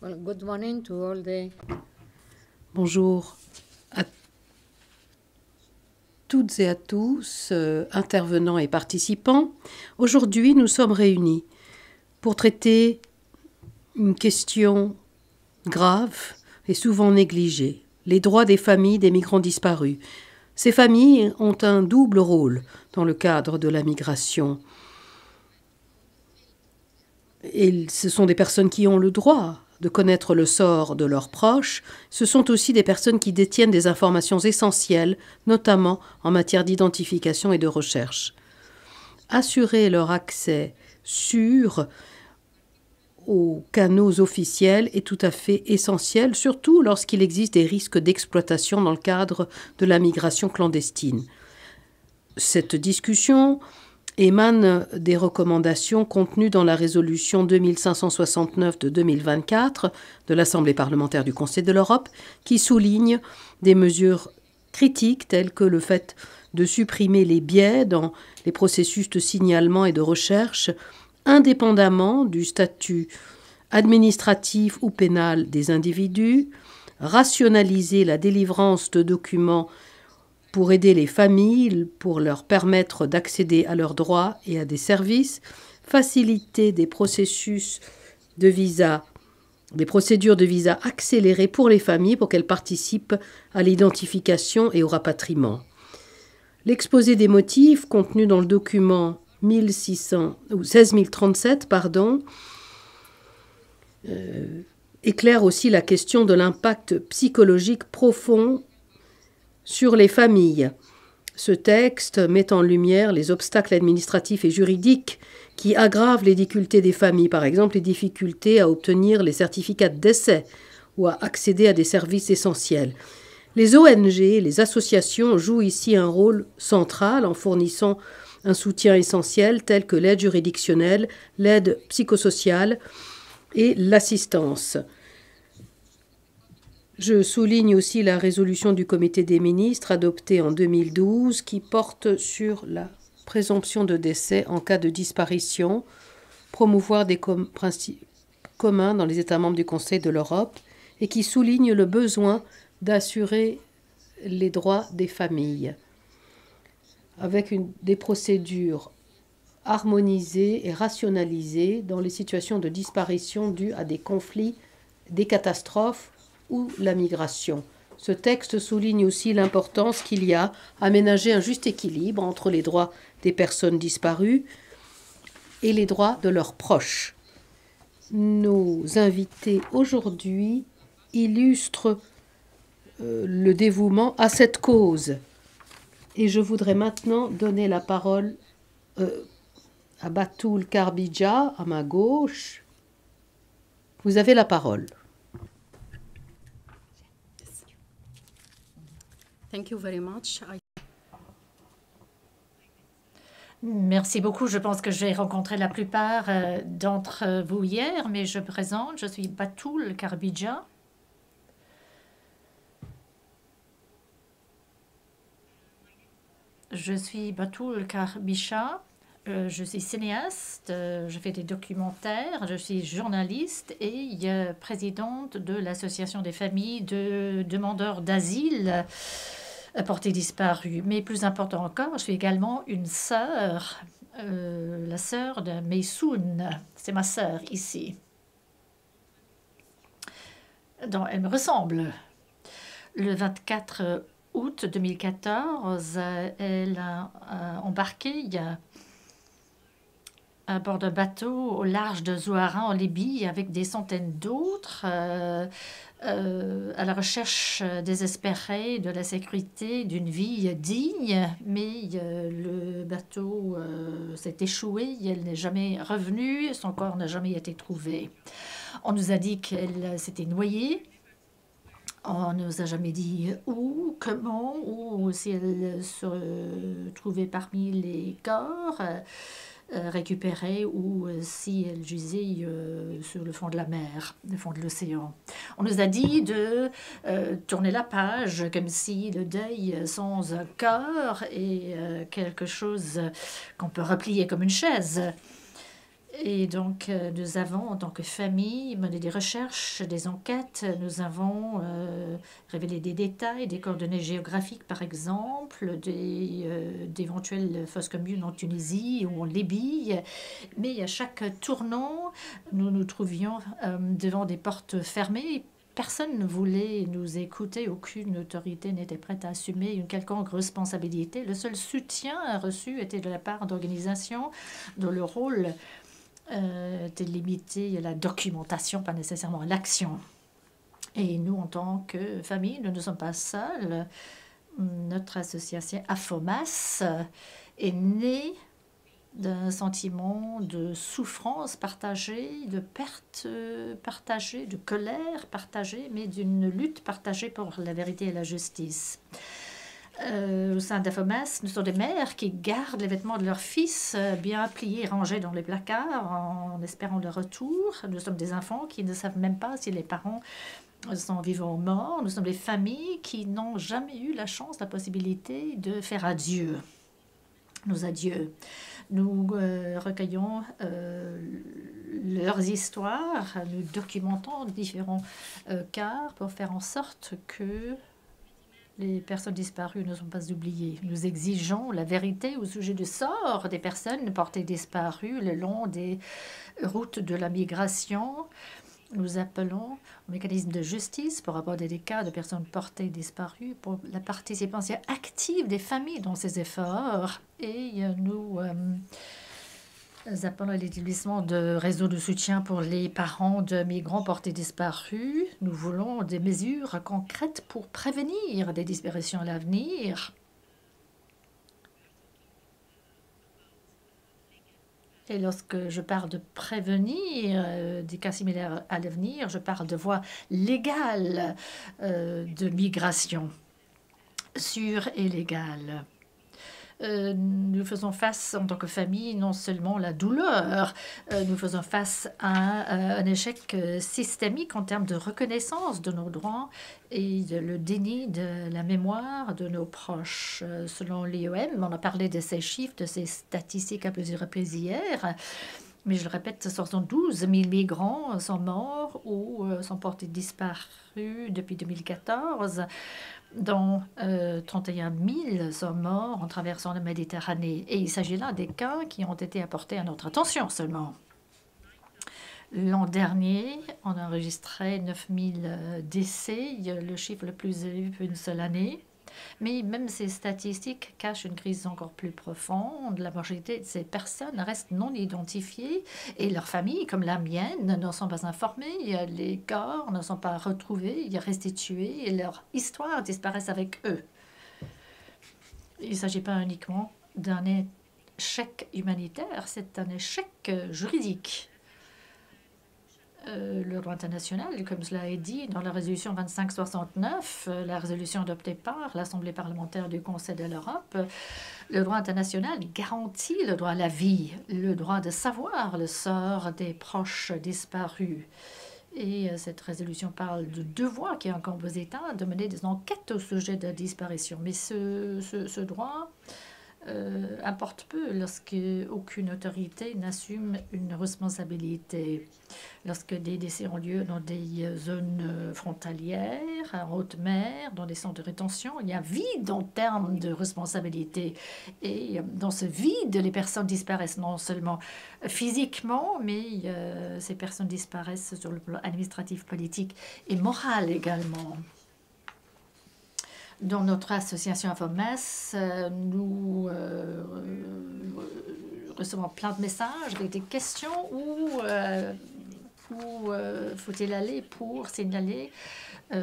Well, good morning to all the... Bonjour à toutes et à tous, intervenants et participants. Aujourd'hui, nous sommes réunis pour traiter une question grave et souvent négligée, les droits des familles des migrants disparus. Ces familles ont un double rôle dans le cadre de la migration. Et ce sont des personnes qui ont le droit de connaître le sort de leurs proches. Ce sont aussi des personnes qui détiennent des informations essentielles, notamment en matière d'identification et de recherche. Assurer leur accès sûr aux canaux officiels est tout à fait essentiel, surtout lorsqu'il existe des risques d'exploitation dans le cadre de la migration clandestine. Cette discussion émane des recommandations contenues dans la résolution 2569 de 2024 de l'Assemblée parlementaire du Conseil de l'Europe, qui souligne des mesures critiques telles que le fait de supprimer les biais dans les processus de signalement et de recherche, indépendamment du statut administratif ou pénal des individus, rationaliser la délivrance de documents pour aider les familles, pour leur permettre d'accéder à leurs droits et à des services, faciliter des processus de visa, des procédures de visa accélérées pour les familles pour qu'elles participent à l'identification et au rapatriement. L'exposé des motifs contenu dans le document 16037 éclaire aussi la question de l'impact psychologique profond sur les familles. Ce texte met en lumière les obstacles administratifs et juridiques qui aggravent les difficultés des familles, par exemple les difficultés à obtenir les certificats de décès ou à accéder à des services essentiels. Les ONG, les associations jouent ici un rôle central en fournissant un soutien essentiel tel que l'aide juridictionnelle, l'aide psychosociale et l'assistance. Je souligne aussi la résolution du Comité des ministres adoptée en 2012 qui porte sur la présomption de décès en cas de disparition, promouvoir des principes communs dans les États membres du Conseil de l'Europe et qui souligne le besoin d'assurer les droits des familles avec des procédures harmonisées et rationalisées dans les situations de disparition dues à des conflits, des catastrophes ou la migration. Ce texte souligne aussi l'importance qu'il y a à ménager un juste équilibre entre les droits des personnes disparues et les droits de leurs proches. Nos invités aujourd'hui illustrent le dévouement à cette cause. Et je voudrais maintenant donner la parole à Batoul Karbidja, à ma gauche. Vous avez la parole. Thank you very much. Merci beaucoup. Je pense que j'ai rencontré la plupart d'entre vous hier, mais je me présente. Je suis Batoul Karbidja. Je suis Batoul Karbidja. Je suis cinéaste, je fais des documentaires, je suis journaliste et présidente de l'Association des familles de demandeurs d'asile portés disparus. Mais plus important encore, je suis également une sœur, la sœur de Maysoun. C'est ma sœur ici. Donc, elle me ressemble. Le 24 août 2014, elle a embarqué à bord d'un bateau au large de Zouara en Libye avec des centaines d'autres à la recherche désespérée de la sécurité d'une vie digne, mais le bateau s'est échoué, elle n'est jamais revenue, son corps n'a jamais été trouvé. On nous a dit qu'elle s'était noyée. On ne nous a jamais dit où, comment, ou si elle se trouvait parmi les corps récupérés ou si elle gisait sur le fond de la mer, le fond de l'océan. On nous a dit de tourner la page comme si le deuil sans un cœur est quelque chose qu'on peut replier comme une chaise. Et donc, nous avons, en tant que famille, mené des recherches, des enquêtes. Nous avons révélé des détails, des coordonnées géographiques, par exemple, d'éventuelles fosses communes en Tunisie ou en Libye. Mais à chaque tournant, nous nous trouvions devant des portes fermées. Personne ne voulait nous écouter, aucune autorité n'était prête à assumer une quelconque responsabilité. Le seul soutien reçu était de la part d'organisations dont le rôle était limité à la documentation, pas nécessairement à l'action. Et nous, en tant que famille, nous ne sommes pas seuls. Notre association AFOMAS est née d'un sentiment de souffrance partagée, de perte partagée, de colère partagée, mais d'une lutte partagée pour la vérité et la justice. Au sein d'AFOMAS, nous sommes des mères qui gardent les vêtements de leurs fils bien pliés et rangés dans les placards en espérant leur retour. Nous sommes des enfants qui ne savent même pas si les parents sont vivants ou morts. Nous sommes des familles qui n'ont jamais eu la chance, la possibilité de faire adieu. Nos adieux. Nous recueillons leurs histoires, nous documentons différents cas pour faire en sorte que les personnes disparues ne sont pas oubliées. Nous exigeons la vérité au sujet du sort des personnes portées disparues le long des routes de la migration. Nous appelons au mécanisme de justice pour aborder des cas de personnes portées disparues, pour la participation active des familles dans ces efforts. Et nous appelons à l'établissement de réseaux de soutien pour les parents de migrants portés disparus. Nous voulons des mesures concrètes pour prévenir des disparitions à l'avenir. Et lorsque je parle de prévenir des cas similaires à l'avenir, je parle de voies légales de migration, sûres et légales. Nous faisons face en tant que famille non seulement la douleur, nous faisons face à un échec systémique en termes de reconnaissance de nos droits et le déni de la mémoire de nos proches. Selon l'IOM, on a parlé de ces chiffres, de ces statistiques à plusieurs reprises hier. Mais je le répète, 72 000 migrants sont morts ou sont portés disparus depuis 2014, dont 31 000 sont morts en traversant la Méditerranée. Et il s'agit là des cas qui ont été apportés à notre attention seulement. L'an dernier, on a enregistré 9 000 décès, le chiffre le plus élevé pour une seule année. Mais même ces statistiques cachent une crise encore plus profonde. La majorité de ces personnes restent non identifiées et leurs familles, comme la mienne, n'en sont pas informées. Les corps ne sont pas retrouvés, restitués et leurs histoires disparaissent avec eux. Il ne s'agit pas uniquement d'un échec humanitaire, c'est un échec juridique. Le droit international, comme cela est dit dans la résolution 2569, la résolution adoptée par l'Assemblée parlementaire du Conseil de l'Europe, le droit international garantit le droit à la vie, le droit de savoir le sort des proches disparus. Et cette résolution parle de devoir qui incombent aux États de mener des enquêtes au sujet de la disparition. Mais ce droit importe peu lorsque aucune autorité n'assume une responsabilité. Lorsque des décès ont lieu dans des zones frontalières, en haute mer, dans des centres de rétention, il y a un vide en termes de responsabilité. Et dans ce vide, les personnes disparaissent non seulement physiquement, mais ces personnes disparaissent sur le plan administratif, politique et moral également. Dans notre association AFOMAS, nous recevons plein de messages avec des questions où faut-il aller pour signaler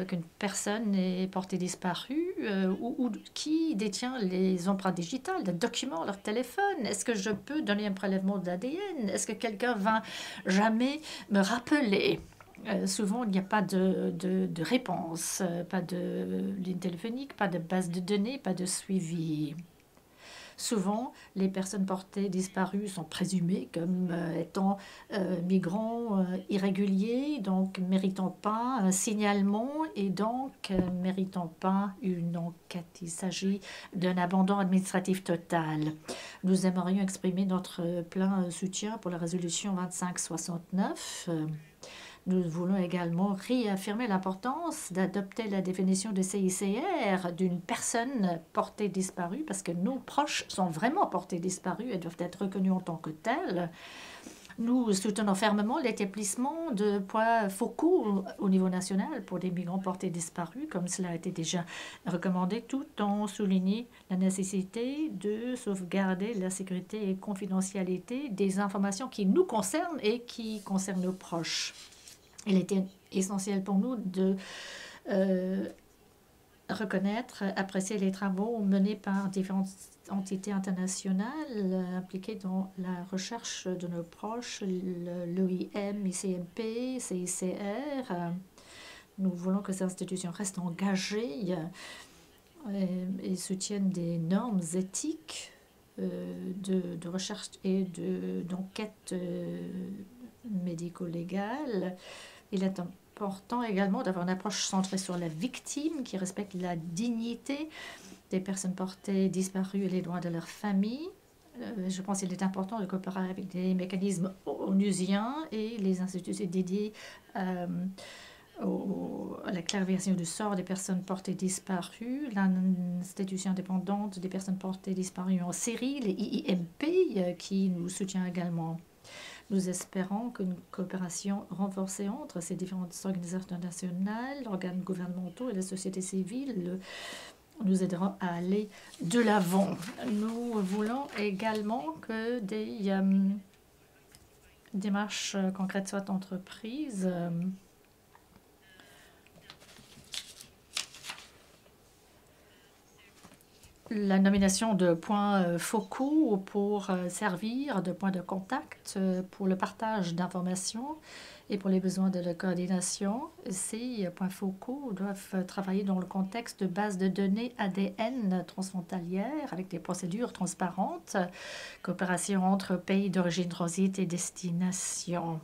qu'une personne est portée disparue ou qui détient les empreintes digitales, les documents, leur téléphone. Est-ce que je peux donner un prélèvement d'ADN? Est-ce que quelqu'un va jamais me rappeler? Souvent, il n'y a pas de réponse, pas de ligne téléphonique, pas de base de données, pas de suivi. Souvent, les personnes portées disparues sont présumées comme étant migrants irréguliers, donc méritant pas un signalement et donc méritant pas une enquête. Il s'agit d'un abandon administratif total. Nous aimerions exprimer notre plein soutien pour la résolution 2569. Nous voulons également réaffirmer l'importance d'adopter la définition de CICR d'une personne portée disparue, parce que nos proches sont vraiment portés disparus et doivent être reconnus en tant que tels. Nous soutenons fermement l'établissement de points focaux au niveau national pour des migrants portés disparus, comme cela a été déjà recommandé, tout en soulignant la nécessité de sauvegarder la sécurité et confidentialité des informations qui nous concernent et qui concernent nos proches. Il était essentiel pour nous de reconnaître, apprécier les travaux menés par différentes entités internationales impliquées dans la recherche de nos proches, l'OIM, ICMP, CICR. Nous voulons que ces institutions restent engagées et soutiennent des normes éthiques de recherche et d'enquête médico-légale. Il est important également d'avoir une approche centrée sur la victime qui respecte la dignité des personnes portées disparues et les droits de leur famille. Je pense qu'il est important de coopérer avec des mécanismes onusiens et les institutions dédiées à la clarification du sort des personnes portées disparues, l'institution indépendante des personnes portées disparues en Syrie, les IIMP, qui nous soutient également. Nous espérons qu'une coopération renforcée entre ces différentes organisations nationales, organes gouvernementaux et la société civile nous aidera à aller de l'avant. Nous voulons également que des démarches concrètes soient entreprises. La nomination de points focaux pour servir de points de contact pour le partage d'informations et pour les besoins de la coordination. Ces points focaux doivent travailler dans le contexte de bases de données ADN transfrontalières avec des procédures transparentes, coopération entre pays d'origine, transit et destination.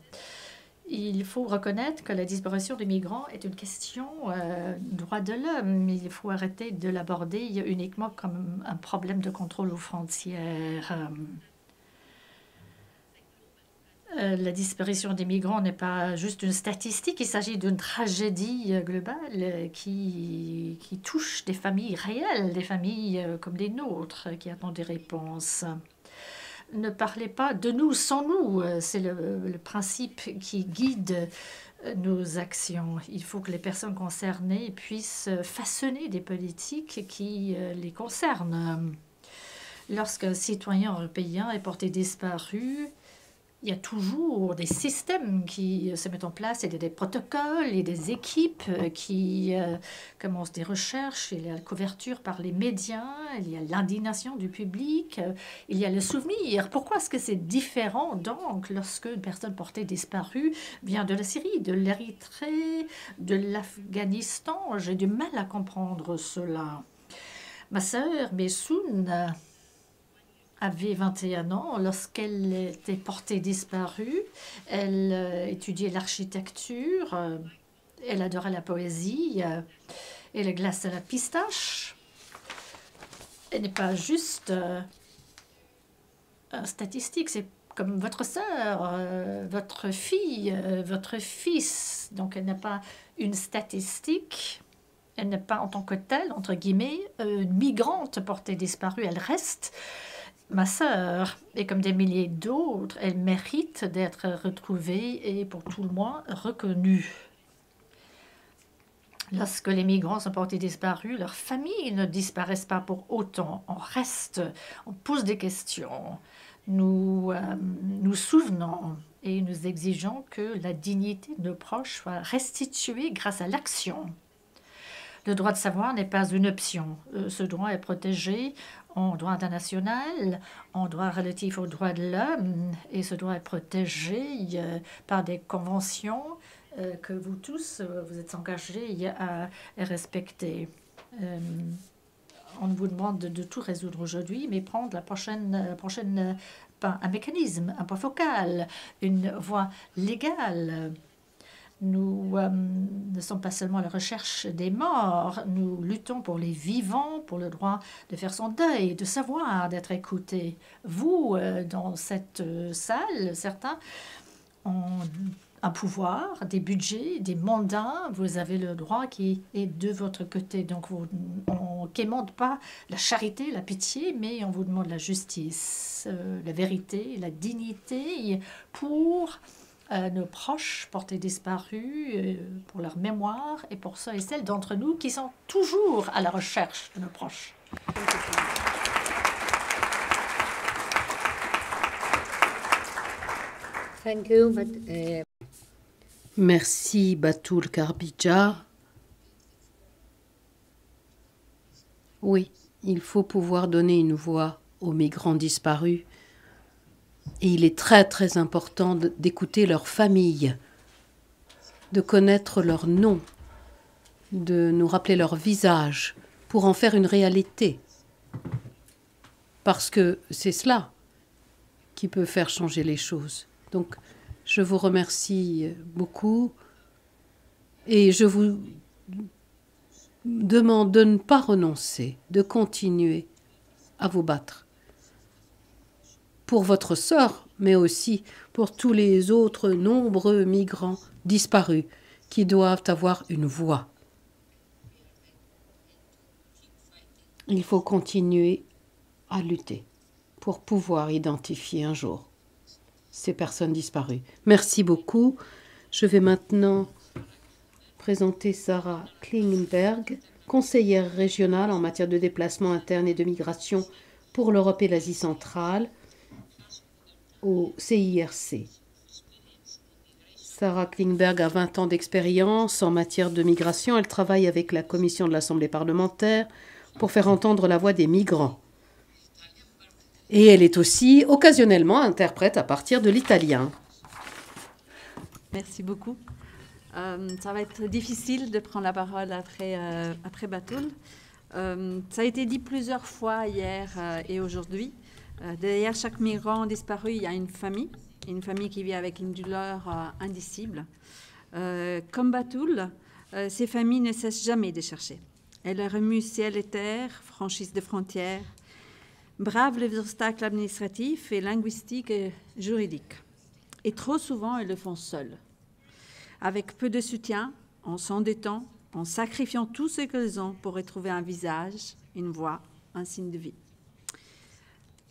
Il faut reconnaître que la disparition des migrants est une question droit de l'homme. Il faut arrêter de l'aborder uniquement comme un problème de contrôle aux frontières. La disparition des migrants n'est pas juste une statistique, il s'agit d'une tragédie globale qui touche des familles réelles, des familles comme les nôtres qui attendent des réponses. Ne parlez pas de nous sans nous. C'est le principe qui guide nos actions. Il faut que les personnes concernées puissent façonner des politiques qui les concernent. Lorsqu'un citoyen européen est porté disparu, il y a toujours des systèmes qui se mettent en place, il y a des protocoles et des équipes qui commencent des recherches, il y a la couverture par les médias, il y a l'indignation du public, il y a le souvenir. Pourquoi est-ce que c'est différent donc lorsque une personne portée disparue vient de la Syrie, de l'Érythrée, de l'Afghanistan? J'ai du mal à comprendre cela. Ma sœur Messoun avait 21 ans lorsqu'elle était portée disparue. Elle étudiait l'architecture, elle adorait la poésie et la glace à la pistache. Elle n'est pas juste statistique, c'est comme votre sœur, votre fille, votre fils. Donc elle n'a pas une statistique. Elle n'est pas en tant que telle, entre guillemets, une migrante portée disparue. Elle reste ma sœur, et comme des milliers d'autres, elle mérite d'être retrouvée et pour tout le moins reconnue. Lorsque les migrants sont portés disparus, leurs familles ne disparaissent pas pour autant. On reste, on pose des questions. Nous souvenons et nous exigeons que la dignité de nos proches soit restituée grâce à l'action. Le droit de savoir n'est pas une option. Ce droit est protégé en droit international, en droit relatif aux droits de l'homme, et ce droit est protégé par des conventions que vous tous, vous êtes engagés à respecter. on vous demande de tout résoudre aujourd'hui, mais prendre la prochaine un mécanisme, un point focal, une voie légale. Nous ne sommes pas seulement à la recherche des morts, nous luttons pour les vivants, pour le droit de faire son deuil, de savoir, d'être écouté. Vous, dans cette salle, certains ont un pouvoir, des budgets, des mandats, vous avez le droit qui est de votre côté. Donc on ne quémande pas la charité, la pitié, mais on vous demande la justice, la vérité, la dignité pour nos proches portés disparus, pour leur mémoire et pour ceux et celles d'entre nous qui sont toujours à la recherche de nos proches. Thank you, Merci Batoul Karbidja. Oui, il faut pouvoir donner une voix aux migrants disparus. Et il est très très important d'écouter leurs familles, de connaître leurs noms, de nous rappeler leur visage pour en faire une réalité. Parce que c'est cela qui peut faire changer les choses. Donc, je vous remercie beaucoup et je vous demande de ne pas renoncer, de continuer à vous battre. Pour votre sœur, mais aussi pour tous les autres nombreux migrants disparus qui doivent avoir une voix. Il faut continuer à lutter pour pouvoir identifier un jour ces personnes disparues. Merci beaucoup. Je vais maintenant présenter Sarah Klingenberg, conseillère régionale en matière de déplacement interne et de migration pour l'Europe et l'Asie centrale au CIRC. Sarah Klingberg a 20 ans d'expérience en matière de migration. Elle travaille avec la commission de l'Assemblée parlementaire pour faire entendre la voix des migrants. Et elle est aussi occasionnellement interprète à partir de l'italien. Merci beaucoup. Ça va être difficile de prendre la parole après Batoul. Ça a été dit plusieurs fois hier et aujourd'hui. Derrière chaque migrant disparu, il y a une famille qui vit avec une douleur indicible. Comme Batoul, ces familles ne cessent jamais de chercher. Elles remuent ciel et terre, franchissent des frontières, bravent les obstacles administratifs et linguistiques et juridiques. Et trop souvent, elles le font seules, avec peu de soutien, en s'endettant, en sacrifiant tout ce qu'elles ont pour retrouver un visage, une voix, un signe de vie.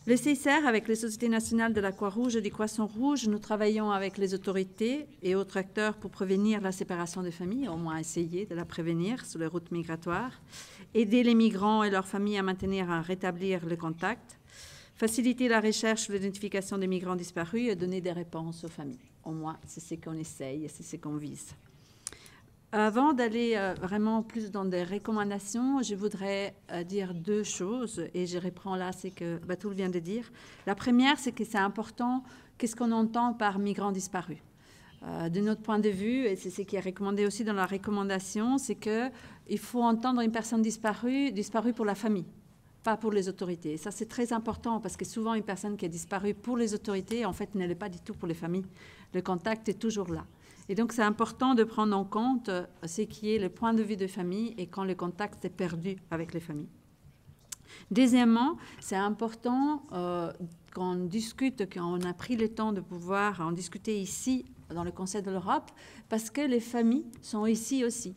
Le CICR, avec les Sociétés nationales de la Croix-Rouge et du Croissant-Rouge, nous travaillons avec les autorités et autres acteurs pour prévenir la séparation des familles, au moins essayer de la prévenir sur les routes migratoires, aider les migrants et leurs familles à maintenir et à rétablir le contact, faciliter la recherche ou l'identification des migrants disparus et donner des réponses aux familles. Au moins, c'est ce qu'on essaye et c'est ce qu'on vise. Avant d'aller vraiment plus dans des recommandations, je voudrais dire deux choses, et je reprends là ce que Batoul vient de dire. La première, c'est que c'est important, qu'est-ce qu'on entend par migrants disparus. De notre point de vue, et c'est ce qui est recommandé aussi dans la recommandation, c'est qu'il faut entendre une personne disparue pour la famille, pas pour les autorités. Et ça, c'est très important, parce que souvent, une personne qui est disparue pour les autorités, en fait, ne l'est pas du tout pour les familles. Le contact est toujours là. Et donc, c'est important de prendre en compte ce qui est le point de vue de famille et quand le contact est perdu avec les familles. Deuxièmement, c'est important qu'on discute, qu'on a pris le temps de pouvoir en discuter ici, dans le Conseil de l'Europe, parce que les familles sont ici aussi.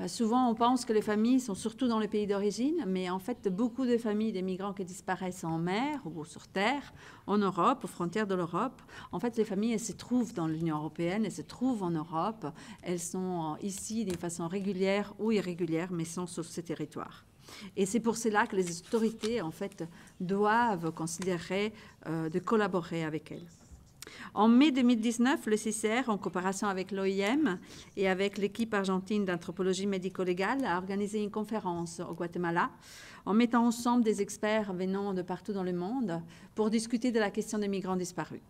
Souvent, on pense que les familles sont surtout dans les pays d'origine, mais en fait, beaucoup de familles des migrants qui disparaissent en mer ou sur terre, en Europe, aux frontières de l'Europe, en fait, les familles, elles se trouvent dans l'Union européenne, elles se trouvent en Europe, elles sont ici d'une façon régulière ou irrégulière, mais sont sur ces territoires. Et c'est pour cela que les autorités, en fait, doivent considérer de collaborer avec elles. En mai 2019, le CICR, en coopération avec l'OIM et avec l'équipe argentine d'anthropologie médico-légale, a organisé une conférence au Guatemala en mettant ensemble des experts venant de partout dans le monde pour discuter de la question des migrants disparus.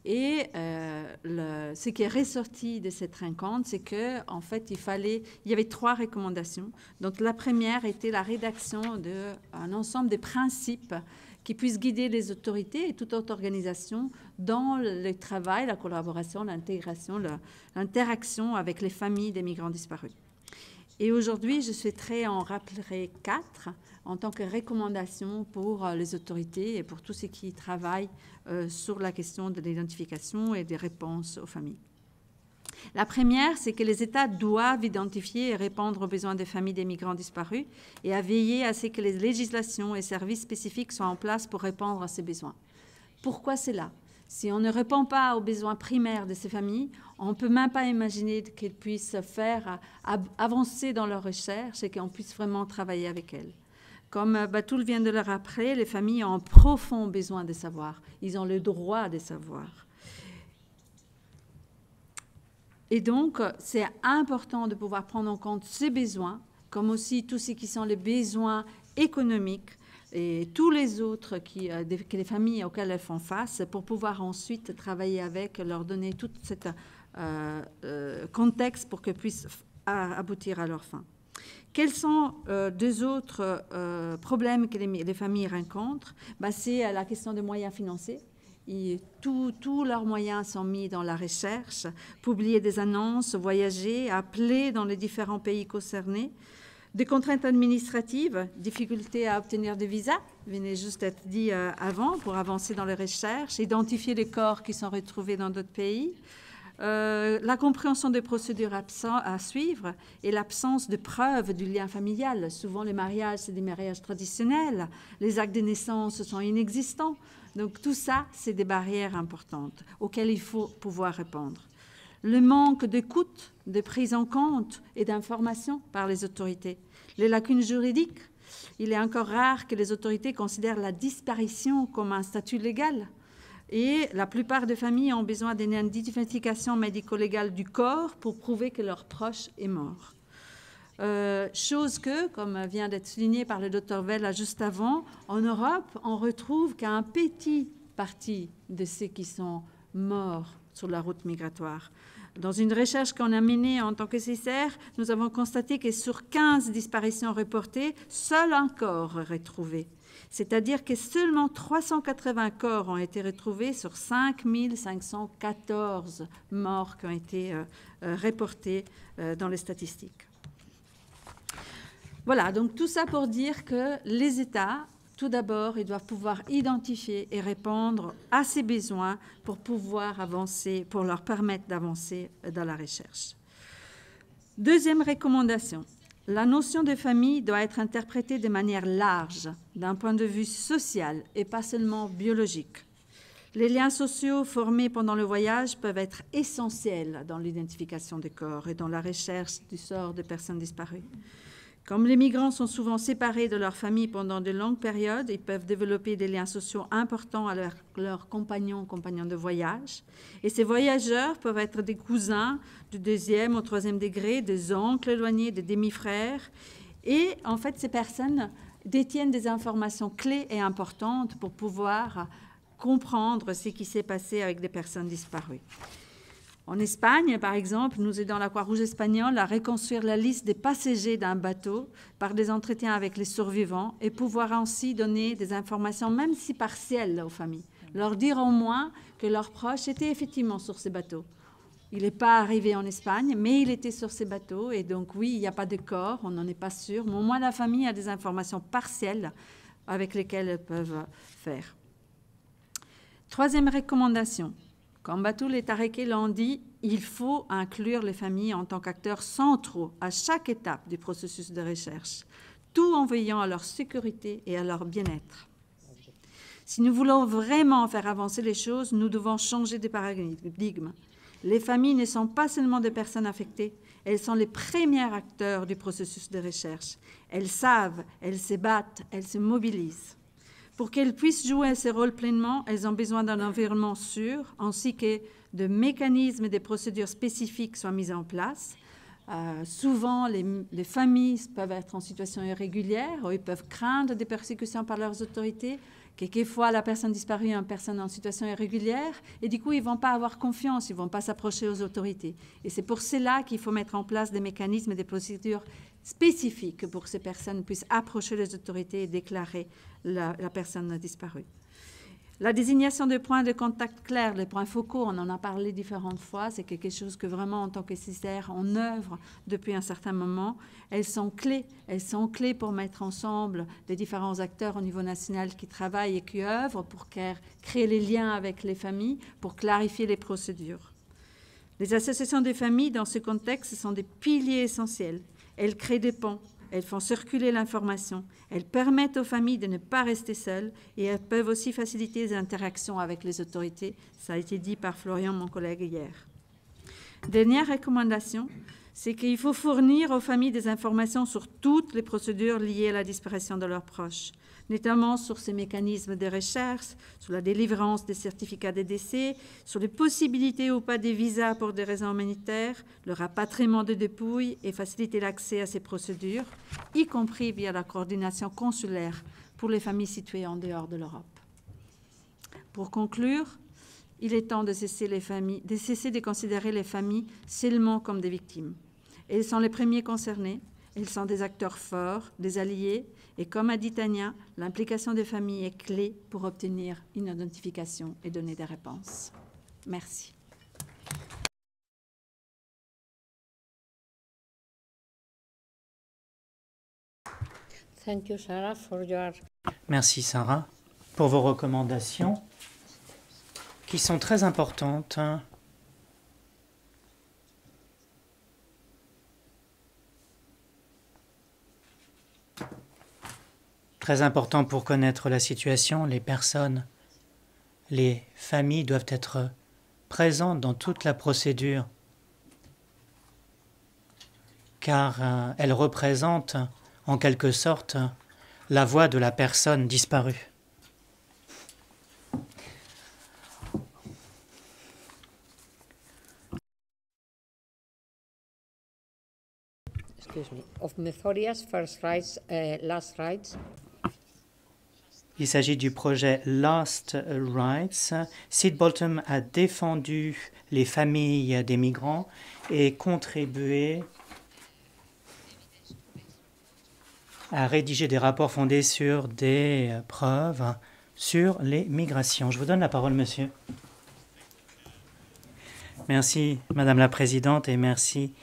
Et ce qui est ressorti de cette rencontre, c'est qu'en fait, il y avait 3 recommandations. Donc, la première était la rédaction d'un ensemble de principes qui puissent guider les autorités et toute autre organisation dans le travail, la collaboration, l'intégration, l'interaction avec les familles des migrants disparus. Et aujourd'hui, je souhaiterais en rappeler 4 en tant que recommandations pour les autorités et pour tous ceux qui travaillent sur la question de l'identification et des réponses aux familles. La première, c'est que les États doivent identifier et répondre aux besoins des familles des migrants disparus et à veiller à ce que les législations et services spécifiques soient en place pour répondre à ces besoins. Pourquoi c'est là ? Si on ne répond pas aux besoins primaires de ces familles, on ne peut même pas imaginer qu'elles puissent faire avancer dans leurs recherches et qu'on puisse vraiment travailler avec elles. Comme Batoul vient de le rappeler, les familles ont un profond besoin de savoir. Ils ont le droit de savoir. Et donc, c'est important de pouvoir prendre en compte ces besoins, comme aussi tous ceux qui sont les besoins économiques et tous les autres que les familles auxquelles elles font face, pour pouvoir ensuite travailler avec, leur donner tout cet contexte pour qu'elles puissent aboutir à leur fin. Quels sont 2 autres problèmes que les familles rencontrent? C'est la question des moyens financiers. Tous leurs moyens sont mis dans la recherche, publier des annonces, voyager, appeler dans les différents pays concernés. Des contraintes administratives, difficultés à obtenir des visas, venait juste d'être dit avant, pour avancer dans les recherches, identifier les corps qui sont retrouvés dans d'autres pays. La compréhension des procédures à suivre et l'absence de preuves du lien familial. Souvent, les mariages, c'est des mariages traditionnels. Les actes de naissance sont inexistants. Donc, tout ça, c'est des barrières importantes auxquelles il faut pouvoir répondre. Le manque d'écoute, de prise en compte et d'information par les autorités. Les lacunes juridiques. Il est encore rare que les autorités considèrent la disparition comme un statut légal. Et la plupart des familles ont besoin d'une identification médico-légale du corps pour prouver que leur proche est mort. Chose que, comme vient d'être souligné par le Dr Vella juste avant, en Europe, on retrouve qu'un petit parti de ceux qui sont morts sur la route migratoire. Dans une recherche qu'on a menée en tant que CICR, nous avons constaté que sur 15 disparitions reportées, seul un corps est retrouvé. C'est-à-dire que seulement 380 corps ont été retrouvés sur 5514 morts qui ont été reportés dans les statistiques. Voilà, donc tout ça pour dire que les États, tout d'abord, ils doivent pouvoir identifier et répondre à ces besoins pour pouvoir avancer, pour leur permettre d'avancer dans la recherche. Deuxième recommandation. La notion de famille doit être interprétée de manière large, d'un point de vue social et pas seulement biologique. Les liens sociaux formés pendant le voyage peuvent être essentiels dans l'identification des corps et dans la recherche du sort des personnes disparues. Comme les migrants sont souvent séparés de leur famille pendant de longues périodes, ils peuvent développer des liens sociaux importants avec leurs compagnons de voyage. Et ces voyageurs peuvent être des cousins du 2e au 3e degré, des oncles éloignés, des demi-frères. Et en fait, ces personnes détiennent des informations clés et importantes pour pouvoir comprendre ce qui s'est passé avec des personnes disparues. En Espagne, par exemple, nous aidons la Croix-Rouge espagnole à reconstruire la liste des passagers d'un bateau par des entretiens avec les survivants et pouvoir ainsi donner des informations, même si partielles, aux familles. Leur dire au moins que leurs proches étaient effectivement sur ces bateaux. Il n'est pas arrivé en Espagne, mais il était sur ces bateaux. Et donc, oui, il n'y a pas de corps, on n'en est pas sûr. Mais au moins, la famille a des informations partielles avec lesquelles elles peuvent faire. Troisième recommandation. Comme Batoul et Tareke l'ont dit, il faut inclure les familles en tant qu'acteurs centraux à chaque étape du processus de recherche, tout en veillant à leur sécurité et à leur bien-être. Si nous voulons vraiment faire avancer les choses, nous devons changer de paradigme. Les familles ne sont pas seulement des personnes affectées, elles sont les premiers acteurs du processus de recherche. Elles savent, elles se battent, elles se mobilisent. Pour qu'elles puissent jouer ce rôle pleinement, elles ont besoin d'un environnement sûr, ainsi que de mécanismes et des procédures spécifiques soient mis en place. Souvent, les familles peuvent être en situation irrégulière ou ils peuvent craindre des persécutions par leurs autorités. Quelquefois, la personne disparue est une personne en situation irrégulière et du coup, ils ne vont pas avoir confiance, ils ne vont pas s'approcher aux autorités. Et c'est pour cela qu'il faut mettre en place des mécanismes et des procédures spécifiques pour que ces personnes puissent approcher les autorités et déclarer la personne disparue. La désignation de points de contact clairs, les points focaux, on en a parlé différentes fois, c'est quelque chose que vraiment en tant que CICR, on œuvre depuis un certain moment. Elles sont clés pour mettre ensemble les différents acteurs au niveau national qui travaillent et qui œuvrent pour créer les liens avec les familles, pour clarifier les procédures. Les associations de familles, dans ce contexte, sont des piliers essentiels. Elles créent des ponts. Elles font circuler l'information, elles permettent aux familles de ne pas rester seules et elles peuvent aussi faciliter les interactions avec les autorités. Ça a été dit par Florian, mon collègue, hier. Dernière recommandation, c'est qu'il faut fournir aux familles des informations sur toutes les procédures liées à la disparition de leurs proches, notamment sur ces mécanismes de recherche, sur la délivrance des certificats de décès, sur les possibilités ou pas des visas pour des raisons humanitaires, le rapatriement de dépouilles et faciliter l'accès à ces procédures, y compris via la coordination consulaire pour les familles situées en dehors de l'Europe. Pour conclure, il est temps de cesser de considérer les familles seulement comme des victimes. Elles sont les premiers concernés, elles sont des acteurs forts, des alliés, et comme a dit Tania, l'implication des familles est clé pour obtenir une identification et donner des réponses. Merci. Thank you, Sarah, for your... Merci Sarah pour vos recommandations qui sont très importantes. Très important pour connaître la situation, les personnes, les familles doivent être présentes dans toute la procédure car elles représentent en quelque sorte la voix de la personne disparue. Excuse me. Of Methodia's first rights, last rights. Il s'agit du projet Last Rights. Sid Bolton a défendu les familles des migrants et contribué à rédiger des rapports fondés sur des preuves sur les migrations. Je vous donne la parole, monsieur. Merci, Madame la Présidente, et merci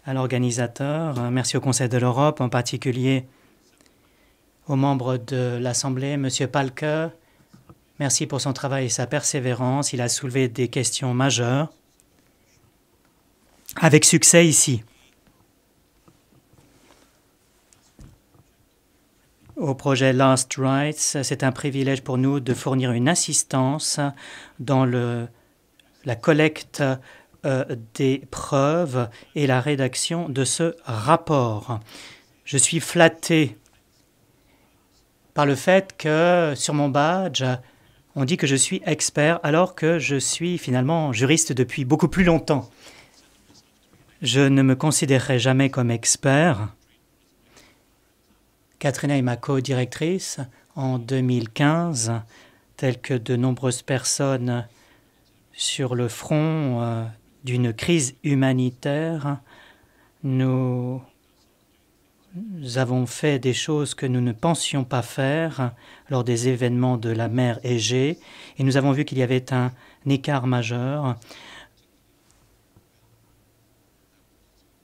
à l'organisateur. Merci au Conseil de l'Europe, en particulier aux membres de l'Assemblée, M. Palke. Merci pour son travail et sa persévérance. Il a soulevé des questions majeures avec succès ici. Au projet Last Rights, c'est un privilège pour nous de fournir une assistance dans la collecte des preuves et la rédaction de ce rapport. Je suis flatté par le fait que sur mon badge, on dit que je suis expert alors que je suis finalement juriste depuis beaucoup plus longtemps. Je ne me considérerai jamais comme expert. Katrina est ma co-directrice en 2015, telle que de nombreuses personnes sur le front d'une crise humanitaire. Nous avons fait des choses que nous ne pensions pas faire lors des événements de la mer Égée et nous avons vu qu'il y avait un écart majeur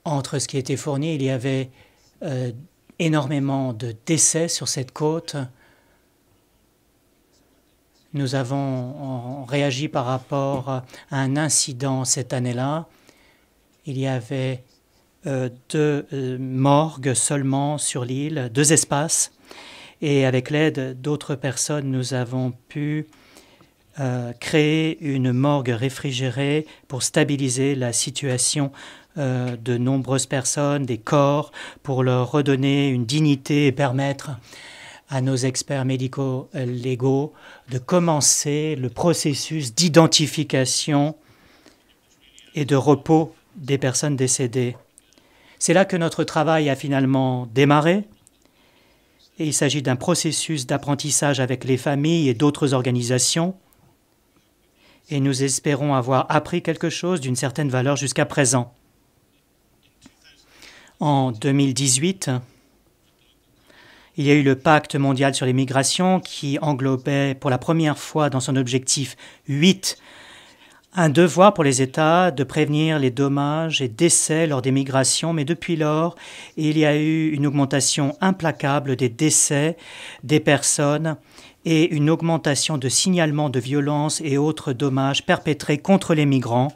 entre ce qui était fourni. Il y avait énormément de décès sur cette côte. Nous avons réagi par rapport à un incident cette année-là. Il y avait 2 morgues seulement sur l'île, 2 espaces. Et avec l'aide d'autres personnes, nous avons pu créer une morgue réfrigérée pour stabiliser la situation de nombreuses personnes, des corps, pour leur redonner une dignité et permettre à nos experts médicaux légaux de commencer le processus d'identification et de repos des personnes décédées. C'est là que notre travail a finalement démarré Et il s'agit d'un processus d'apprentissage avec les familles et d'autres organisations. Et nous espérons avoir appris quelque chose d'une certaine valeur jusqu'à présent. En 2018, il y a eu le Pacte mondial sur les migrations qui englobait pour la première fois dans son objectif 8 un devoir pour les États de prévenir les dommages et décès lors des migrations, mais depuis lors, il y a eu une augmentation implacable des décès des personnes et une augmentation de signalements de violences et autres dommages perpétrés contre les migrants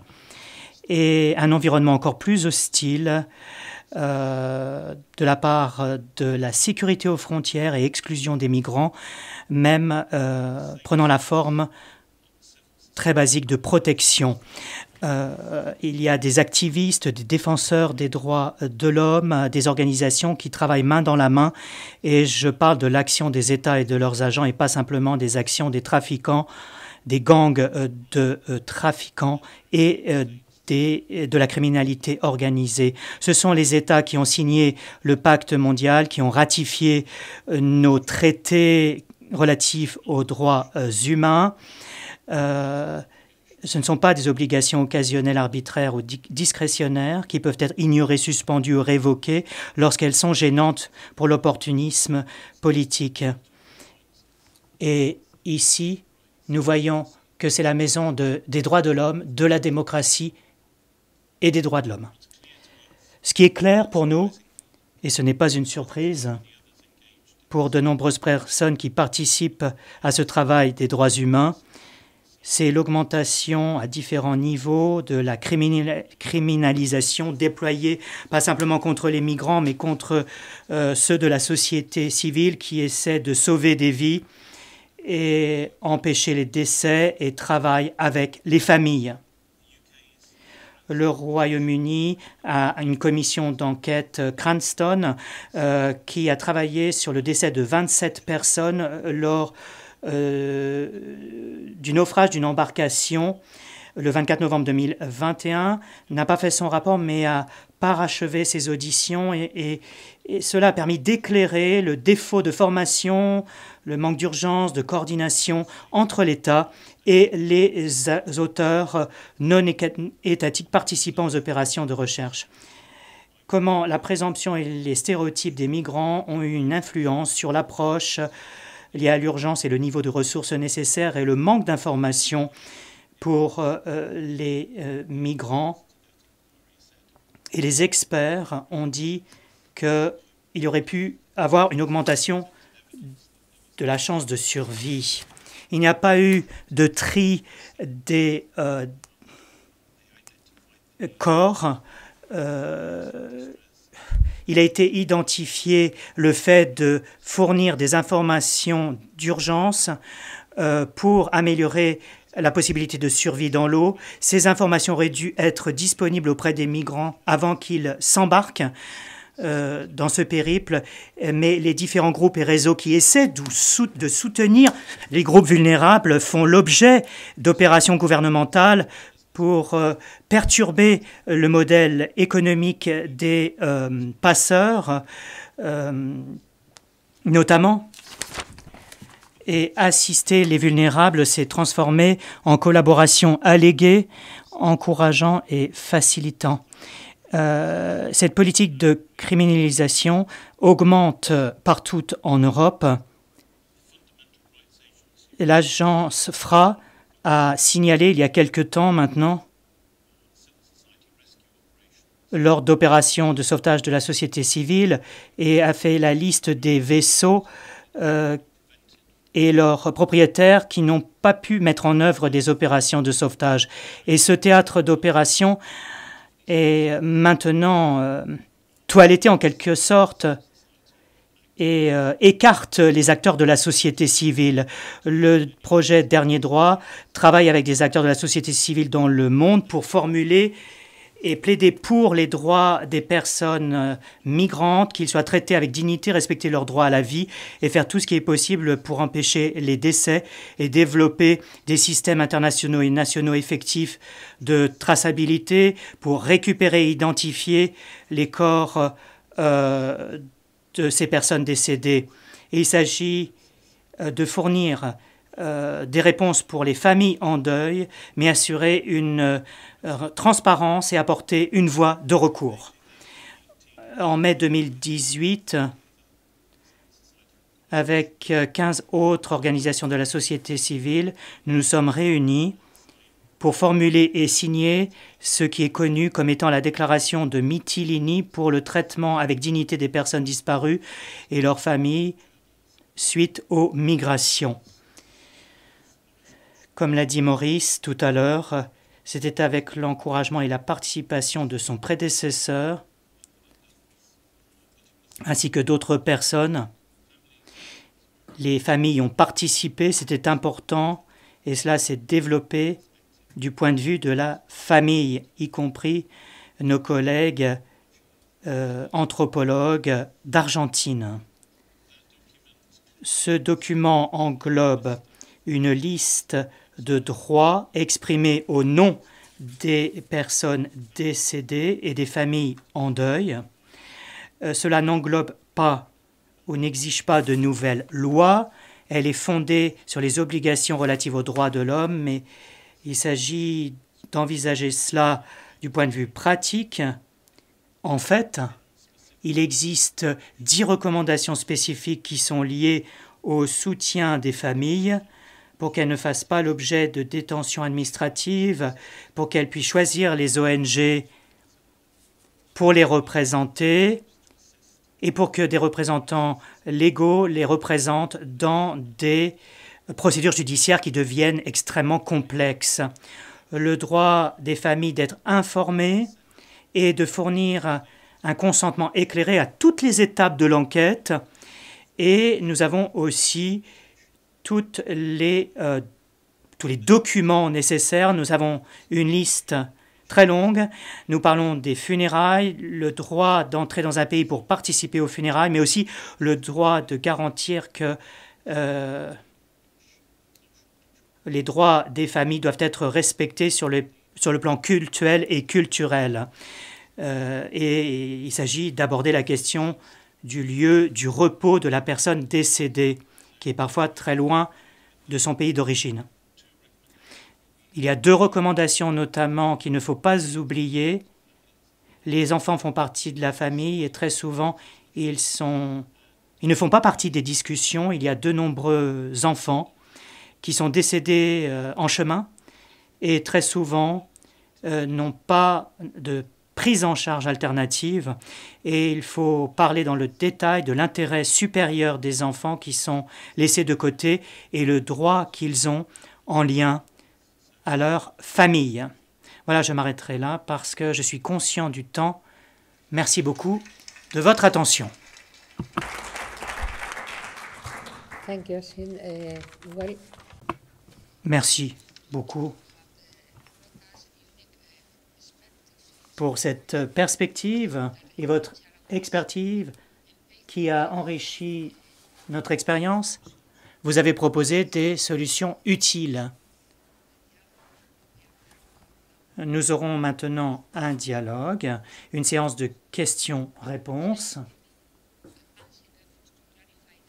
et un environnement encore plus hostile de la part de la sécurité aux frontières et exclusion des migrants, même prenant la forme très basique de protection. Il y a des activistes, des défenseurs des droits de l'homme, des organisations qui travaillent main dans la main, et je parle de l'action des États et de leurs agents et pas simplement des actions des trafiquants, des gangs de trafiquants et de la criminalité organisée. Ce sont les États qui ont signé le pacte mondial, qui ont ratifié nos traités relatifs aux droits humains. Ce ne sont pas des obligations occasionnelles, arbitraires ou discrétionnaires qui peuvent être ignorées, suspendues ou révoquées lorsqu'elles sont gênantes pour l'opportunisme politique. Et ici, nous voyons que c'est la maison des droits de l'homme, de la démocratie et des droits de l'homme. Ce qui est clair pour nous, et ce n'est pas une surprise pour de nombreuses personnes qui participent à ce travail des droits humains, c'est l'augmentation à différents niveaux de la criminalisation déployée, pas simplement contre les migrants, mais contre ceux de la société civile qui essaient de sauver des vies et empêcher les décès et travaillent avec les familles. Le Royaume-Uni a une commission d'enquête Cranston qui a travaillé sur le décès de 27 personnes lors du naufrage d'une embarcation le 24 novembre 2021, n'a pas fait son rapport mais a parachevé ses auditions et cela a permis d'éclairer le défaut de formation, le manque d'urgence, de coordination entre l'État et les auteurs non étatiques participant aux opérations de recherche. Comment la présomption et les stéréotypes des migrants ont eu une influence sur l'approche liée à l'urgence et le niveau de ressources nécessaires et le manque d'informations pour les migrants. Et les experts ont dit qu'il y aurait pu avoir une augmentation de la chance de survie. Il n'y a pas eu de tri des corps. Il a été identifié le fait de fournir des informations d'urgence pour améliorer la possibilité de survie dans l'eau. Ces informations auraient dû être disponibles auprès des migrants avant qu'ils s'embarquent dans ce périple, mais les différents groupes et réseaux qui essaient de soutenir les groupes vulnérables font l'objet d'opérations gouvernementales pour perturber le modèle économique des passeurs, notamment. Et assister les vulnérables s'est transformé en collaboration alléguée, encourageant et facilitant. Cette politique de criminalisation augmente partout en Europe. L'agence FRA a signalé il y a quelque temps maintenant, lors d'opérations de sauvetage de la société civile, et a fait la liste des vaisseaux et leurs propriétaires qui n'ont pas pu mettre en œuvre des opérations de sauvetage. Et ce théâtre d'opération est maintenant toiletté en quelque sorte et écarte les acteurs de la société civile. Le projet Dernier Droit travaille avec des acteurs de la société civile dans le monde pour formuler et plaider pour les droits des personnes migrantes, qu'ils soient traités avec dignité, respecter leurs droits à la vie et faire tout ce qui est possible pour empêcher les décès et développer des systèmes internationaux et nationaux effectifs de traçabilité pour récupérer et identifier les corps de ces personnes décédées. Et il s'agit de fournir des réponses pour les familles en deuil, mais assurer une transparence et apporter une voie de recours. En mai 2018, avec 15 autres organisations de la société civile, nous nous sommes réunis pour formuler et signer ce qui est connu comme étant la déclaration de Mytilini pour le traitement avec dignité des personnes disparues et leurs familles suite aux migrations. Comme l'a dit Maurice tout à l'heure, c'était avec l'encouragement et la participation de son prédécesseur, ainsi que d'autres personnes. Les familles ont participé, c'était important, et cela s'est développé du point de vue de la famille, y compris nos collègues anthropologues d'Argentine. Ce document englobe une liste de droits exprimés au nom des personnes décédées et des familles en deuil. Cela n'englobe pas ou n'exige pas de nouvelles lois. Elle est fondée sur les obligations relatives aux droits de l'homme, mais il s'agit d'envisager cela du point de vue pratique. En fait, il existe 10 recommandations spécifiques qui sont liées au soutien des familles pour qu'elles ne fassent pas l'objet de détention administrative, pour qu'elles puissent choisir les ONG pour les représenter et pour que des représentants légaux les représentent dans des procédures judiciaires qui deviennent extrêmement complexes. Le droit des familles d'être informées et de fournir un consentement éclairé à toutes les étapes de l'enquête. Et nous avons aussi tous les documents nécessaires. Nous avons une liste très longue. Nous parlons des funérailles, le droit d'entrer dans un pays pour participer aux funérailles, mais aussi le droit de garantir que les droits des familles doivent être respectés sur le plan cultuel et culturel. Et il s'agit d'aborder la question du lieu du repos de la personne décédée, qui est parfois très loin de son pays d'origine. Il y a 2 recommandations notamment qu'il ne faut pas oublier. Les enfants font partie de la famille et très souvent ils ne font pas partie des discussions. Il y a de nombreux enfants qui sont décédés en chemin et très souvent n'ont pas de prise en charge alternative, et il faut parler dans le détail de l'intérêt supérieur des enfants qui sont laissés de côté et le droit qu'ils ont en lien à leur famille. Voilà, je m'arrêterai là parce que je suis conscient du temps. Merci beaucoup de votre attention. Thank you. Well, Merci beaucoup pour cette perspective et votre expertise qui a enrichi notre expérience. Vous avez proposé des solutions utiles. Nous aurons maintenant un dialogue, une séance de questions-réponses.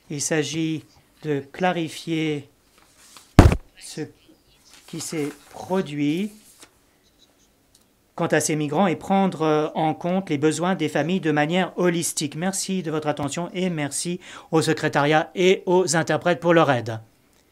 Il s'agit de clarifier ce qui s'est produit quant à ces migrants et prendre en compte les besoins des familles de manière holistique. Merci de votre attention et merci au secrétariat et aux interprètes pour leur aide.